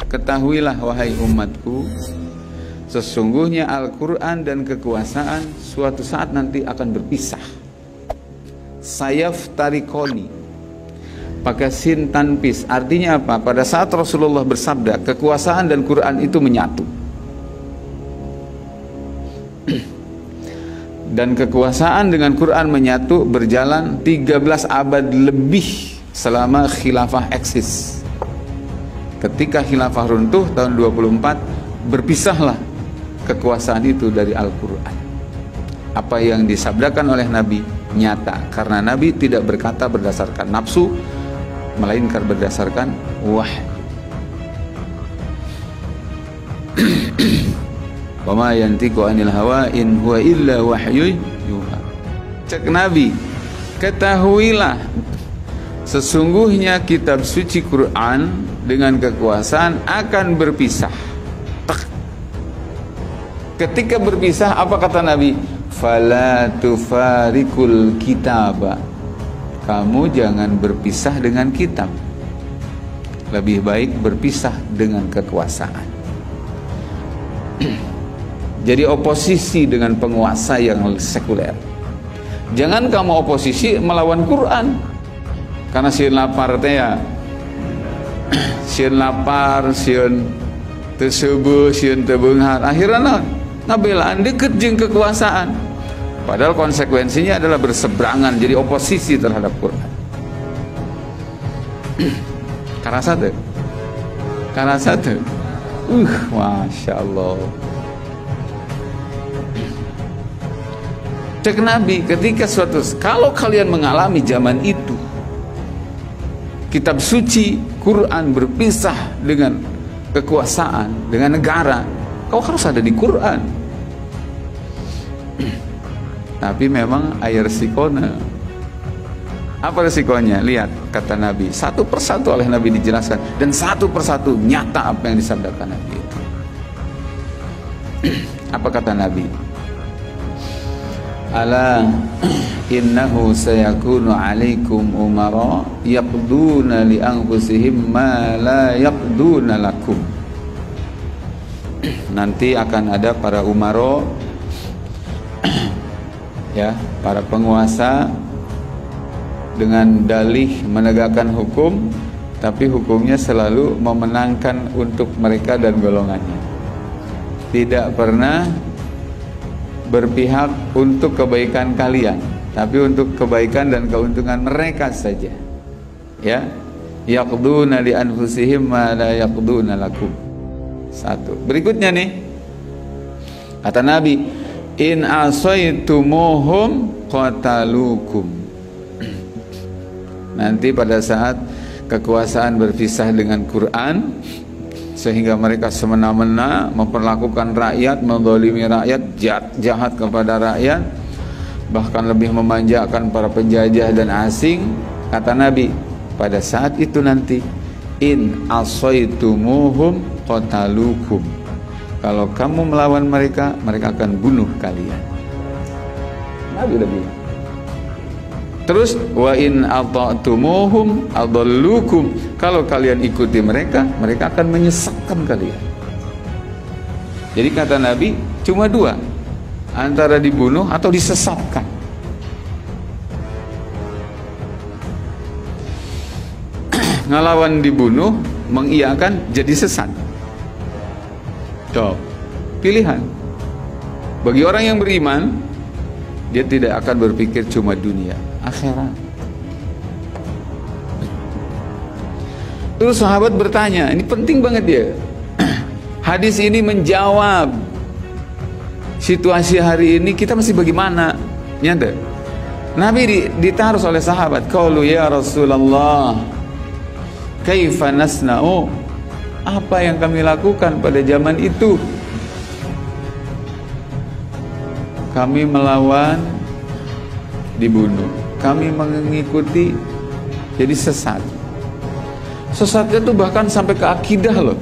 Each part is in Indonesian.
Ketahuilah wahai umatku, sesungguhnya Al-Quran dan kekuasaan suatu saat nanti akan berpisah. Sayaf tarikoni, pakai sin tanpis. Artinya apa? Pada saat Rasulullah bersabda, kekuasaan dan Quran itu menyatu. Dan kekuasaan dengan Quran menyatu berjalan 13 abad lebih selama khilafah eksis. Ketika khilafah runtuh tahun 24, berpisahlah kekuasaan itu dari Al-Quran. Apa yang disabdakan oleh Nabi nyata, karena Nabi tidak berkata berdasarkan nafsu, melainkan berdasarkan wahyu. Wa ma yantiqu anil hawa in huwa illa wahyu yuha. Cek Nabi, ketahuilah sesungguhnya kitab suci Quran dengan kekuasaan akan berpisah. Ketika berpisah, apa kata Nabi? Fala tufarikul kitaba. Kamu jangan berpisah dengan kitab. Lebih baik berpisah dengan kekuasaan. Jadi oposisi dengan penguasa yang sekuler. Jangan kamu oposisi melawan Quran. Karena sieun lapar teh ya. Sieun lapar, sieun teu seubeul, sieun teu beunghar. Akhirna ngabelaan deket jeung kekuasaan. Padahal konsekuensinya adalah berseberangan, jadi oposisi terhadap Quran. Karasa teu? Karasa teu? Masya Allah. Cek Nabi, ketika kalau kalian mengalami zaman itu, kitab suci Quran berpisah dengan kekuasaan, dengan negara, kau harus ada di Quran. Tapi memang air sikona. Apa resikonya? Lihat kata Nabi, satu persatu oleh Nabi dijelaskan, dan satu persatu nyata apa yang disabdakan Nabi itu. Apa kata Nabi? Ala innahu sayakunu alaikum umara yaqduna li anfusihim ma la yaqduna lakum. Nanti akan ada para umaro, ya, para penguasa dengan dalih menegakkan hukum, tapi hukumnya selalu memenangkan untuk mereka dan golongannya. Tidak pernah berpihak untuk kebaikan kalian, tapi untuk kebaikan dan keuntungan mereka saja. Ya, yaqduna li anfusihim ma la yaqduna lakum. Satu. Berikutnya nih, kata Nabi, in asaitumuhum qatalukum. Nanti pada saat kekuasaan berpisah dengan Quran, sehingga mereka semena-mena memperlakukan rakyat, menzalimi rakyat, jahat kepada rakyat, bahkan lebih memanjakan para penjajah dan asing. Kata Nabi, pada saat itu nanti, in asaitumuhum qatalukum. Kalau kamu melawan mereka, mereka akan bunuh kalian. Nabi udah bilang. Terus wa in ata'tumuhum adallukum. Kalau kalian ikuti mereka, mereka akan menyesatkan kalian. Jadi kata Nabi cuma dua, antara dibunuh atau disesatkan. Ngelawan dibunuh, mengiyakan jadi sesat. Tuh, pilihan. Bagi orang yang beriman, dia tidak akan berpikir cuma dunia, akhirat. Terus sahabat bertanya, ini penting banget dia. Hadis ini menjawab situasi hari ini kita masih bagaimana? Nyata. Nabi ditaruh oleh sahabat, qaulu ya Rasulullah, kaifa nasna'u? Apa yang kami lakukan pada zaman itu? Kami melawan, dibunuh. Kami mengikuti, jadi sesat. Sesatnya itu bahkan sampai ke akidah loh.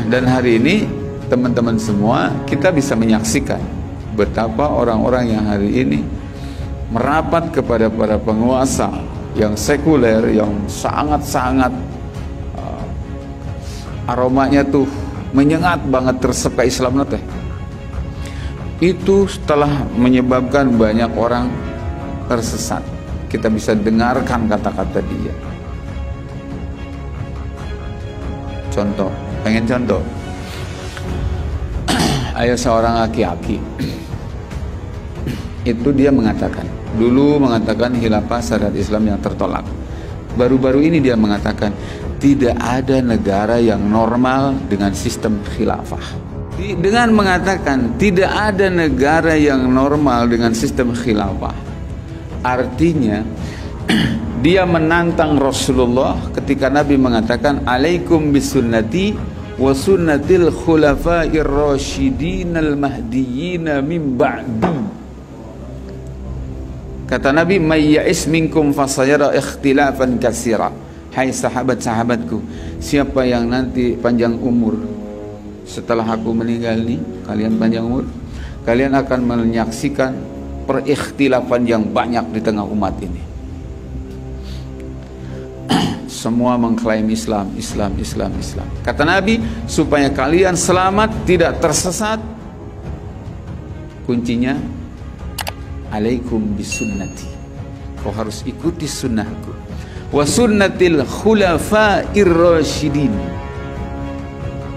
Dan hari ini teman-teman semua, kita bisa menyaksikan betapa orang-orang yang hari ini merapat kepada para penguasa yang sekuler, yang sangat-sangat aromanya tuh menyengat banget, resep ke Islam teh. Itu telah menyebabkan banyak orang tersesat. Kita bisa dengarkan kata-kata dia. Contoh, pengen contoh. Ada seorang laki-laki. Itu dia mengatakan, dulu mengatakan khilafah syariat Islam yang tertolak. Baru-baru ini dia mengatakan tidak ada negara yang normal dengan sistem khilafah. Dengan mengatakan tidak ada negara yang normal dengan sistem khilafah, artinya dia menantang Rasulullah ketika Nabi mengatakan alaikum bisunnati wa sunnatil khulafa'ir rasyidin al mahdiyyin min ba'di. Kata Nabi, may ya'is minkum fasayara ikhtilafan katsira. Hai sahabat-sahabatku, siapa yang nanti panjang umur setelah aku meninggal nih, kalian panjang umur, kalian akan menyaksikan perikhtilafan yang banyak di tengah umat ini. Semua mengklaim Islam. Kata Nabi, supaya kalian selamat, tidak tersesat, kuncinya alaikum bisunnati. Kau harus ikuti sunnahku. Wa sunnatil khulafa'ir rasyidin.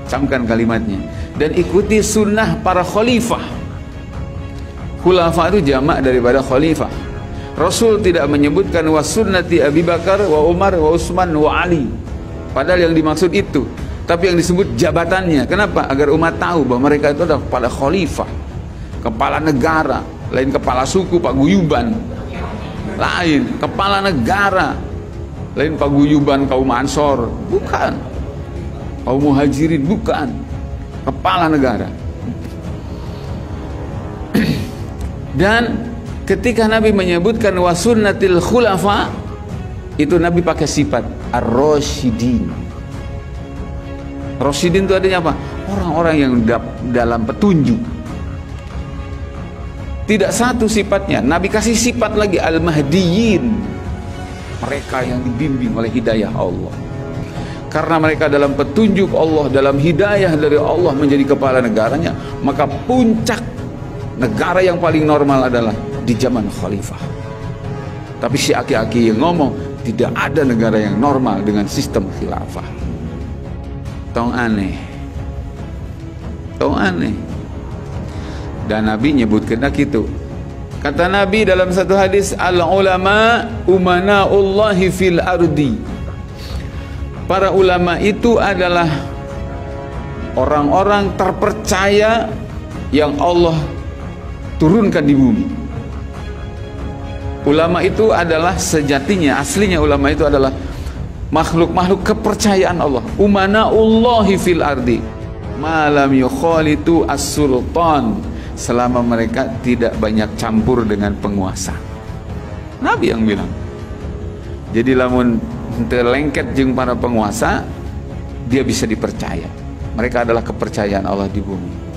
Camkan kalimatnya. Dan ikuti sunnah para khalifah. Khulafa itu jamak daripada khalifah. Rasul tidak menyebutkan wa sunnati Abi Bakar wa Umar wa Utsman wa Ali. Padahal yang dimaksud itu. Tapi yang disebut jabatannya. Kenapa? Agar umat tahu bahwa mereka itu adalah kepala khalifah, kepala negara. Lain kepala suku, paguyuban. Lain kepala negara. Lain paguyuban kaum Ansor. Bukan. Kaum Muhajirin, bukan. Kepala negara. Dan ketika Nabi menyebutkan wasunnatil khulafa, itu Nabi pakai sifat ar-rasyidin. Rasyidin itu artinya apa? Orang-orang yang dalam petunjuk. Tidak satu sifatnya, Nabi kasih sifat lagi al-mahdiyyin. Mereka yang dibimbing oleh hidayah Allah. Karena mereka dalam petunjuk Allah, dalam hidayah dari Allah menjadi kepala negaranya, maka puncak negara yang paling normal adalah di zaman khalifah. Tapi si aki-aki yang ngomong tidak ada negara yang normal dengan sistem khilafah. Tong aneh. Dan Nabi nyebutkan gitu. Kata Nabi dalam satu hadis, al ulama umanaullahi fil ardi. Para ulama itu adalah orang-orang terpercaya yang Allah turunkan di bumi. Ulama itu adalah sejatinya, aslinya ulama itu adalah makhluk-makhluk kepercayaan Allah. Umanaullahi fil ardi malam yukhalitu as-sultan, selama mereka tidak banyak campur dengan penguasa. Nabi yang bilang. Jadi lamun terlengket jeung para penguasa, dia bisa dipercaya. Mereka adalah kepercayaan Allah di bumi.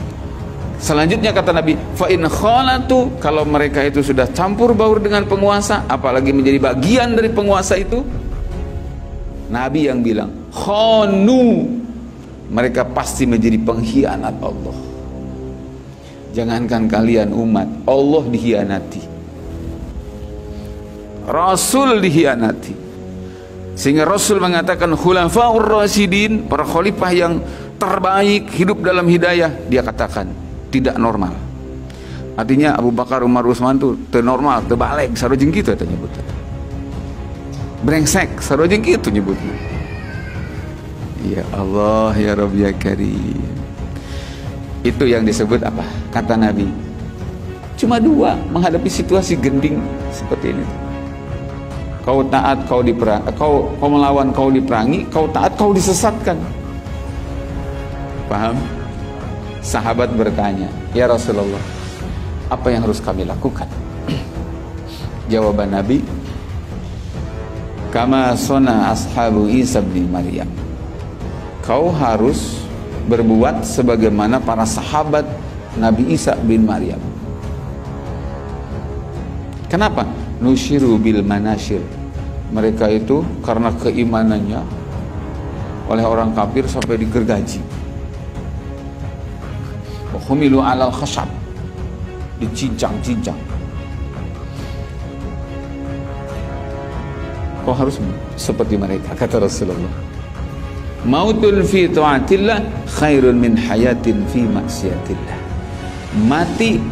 Selanjutnya kata Nabi, fa in khalatu, kalau mereka itu sudah campur baur dengan penguasa, apalagi menjadi bagian dari penguasa itu, Nabi yang bilang, khanu, mereka pasti menjadi pengkhianat Allah. Jangankan kalian umat, Allah dikhianati, Rasul dikhianati. Sehingga Rasul mengatakan khulafaur rasyidin, para khalifah yang terbaik hidup dalam hidayah, dia katakan tidak normal. Artinya Abu Bakar, Umar, Utsman itu normal, terbalik, sarojeng gitu eta nyebutnya. Brengsek, sarojeng gitu nyebutnya. Ya Allah, ya Rabb ya Karim. Itu yang disebut apa? Kata Nabi. Cuma dua menghadapi situasi gending seperti ini. Kau taat, kau melawan, kau diperangi. Kau taat, kau disesatkan. Paham? Sahabat bertanya, ya Rasulullah, apa yang harus kami lakukan? Jawaban Nabi, kama sona ashabu Isa bin Maryam. Kau harus berbuat sebagaimana para sahabat Nabi Isa bin Maryam. Kenapa? Nusyiru bil manashir. Mereka itu karena keimanannya, oleh orang kafir sampai digergaji. Wa humilu 'alal khashab, dicincang-cincang. Kau harus seperti mereka, kata Rasulullah. Mautun fi ta'atillah khairun min hayatin fi maksiatillah. Mati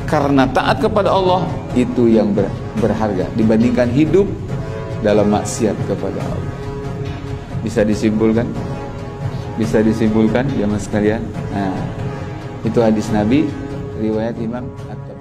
karena taat kepada Allah itu yang berharga dibandingkan hidup dalam maksiat kepada Allah. Bisa disimpulkan? Bisa disimpulkan jemaah sekalian? Nah, itu hadis Nabi riwayat Imam At-Tirmidzi.